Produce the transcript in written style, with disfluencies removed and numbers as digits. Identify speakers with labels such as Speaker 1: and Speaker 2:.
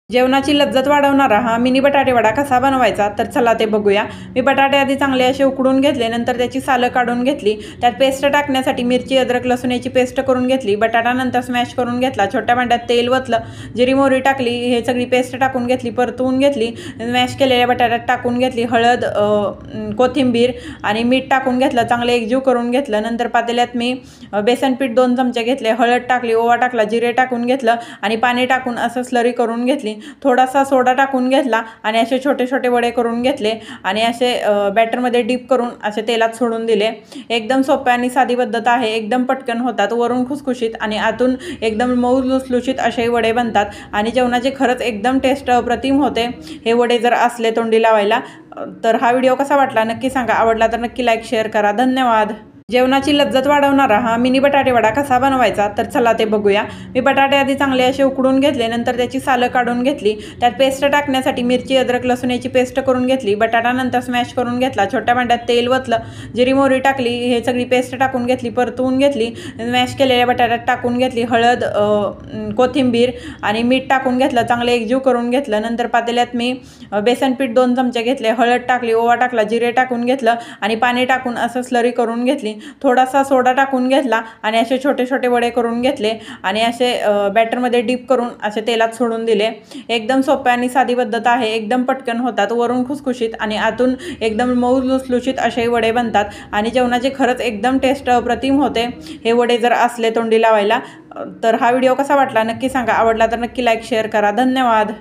Speaker 1: जेवणाची लज्जत वाढवणारा हा मिनी बटाटे वडा कसा बनवायचा तर चला ते बघूया। मी बटाटे आधी चांगले असे उकडून घेतले, नंतर त्याची सालं काढून घेतली। त्यात पेस्ट टाकण्यासाठी मिरची, अद्रक, लसूण याची पेस्ट करून घेतली। बटाटा नंतर स्मॅश करून घेतला। छोट्या भांड्यात तेल वतलं, जिरी मोहरी टाकली, हे सगळी पेस्ट टाकून घेतली, परतवून घेतली। स्मॅश केलेल्या बटाट्यात टाकून घेतली हळद, कोथिंबीर आणि मीठ टाकून घेतलं, चांगले एकजीव करून घेतलं। नंतर पातेल्यात मी बेसन पीठ 2 चमचे घेतले, हळद टाकली, ओवा टाकला, जिरे टाकून घेतलं आणि पाणी टाकून असं स्लरी करून घेतली। थोडासा सोडा टाकून घेतला आणि असे छोटे छोटे वडे करून घेतले आणि असे बॅटरमध्ये डीप करून असे तेलात सोडून दिले। एकदम सोपी आणि साधी पद्धत आहे, एकदम पटकन होतात, वरून खुसखुशीत आणि आतून एकदम मऊ लुसलुशीत असे वडे बनतात आणि जेवणाचे खरंच एकदम टेस्ट अप्रतिम होते हे वडे जर असले तोंडी लावायला। तर हा व्हिडिओ कसा वाटला नक्की सांगा, आवडला तर नक्की लाईक शेअर करा। धन्यवाद। जेवणाची लज्जत वाढवणारा हा मिनी बटाटे वडा कसा बनवायचा तर चला ते बघूया। मी बटाटे आधी चांगले असे उकडून घेतले, नंतर त्याची सालं काढून घेतली। त्यात पेस्ट टाकण्यासाठी मिरची, अद्रक, लसूण याची पेस्ट करून घेतली। बटाटा नंतर स्मॅश करून घेतला। छोट्या भांड्यात तेल वतलं, जिरी मोहरी टाकली, हे सगळी पेस्ट टाकून घेतली, परतवून घेतली। स्मॅश केलेल्या बटाट्यात टाकून घेतली हळद, कोथिंबीर आणि मीठ टाकून घेतलं, चांगले एकजीव करून घेतलं। नंतर पातेल्यात मी बेसन पीठ 2 चमचे घेतले, हळद टाकली, ओवा टाकला, जिरे टाकून घेतलं आणि पाणी टाकून असं स्लरी करून घेतली। थोडासा सोडा टाकून घेतला आणि असे छोटे छोटे वडे करून घेतले आणि असे बॅटरमध्ये डीप करून असे तेलात सोडून दिले। एकदम सोपी आणि साधी पद्धत आहे, एकदम पटकन होतात, वरून खुसखुशीत आणि आतून एकदम मऊ लुसलुशीत असे वडे बनतात आणि जेवणाचे खरंच एकदम टेस्ट अप्रतिम होते हे वडे जर असले तोंडी लावायला। तर हा व्हिडिओ कसा वाटला नक्की सांगा, आवडला तर नक्की लाईक शेअर करा। धन्यवाद।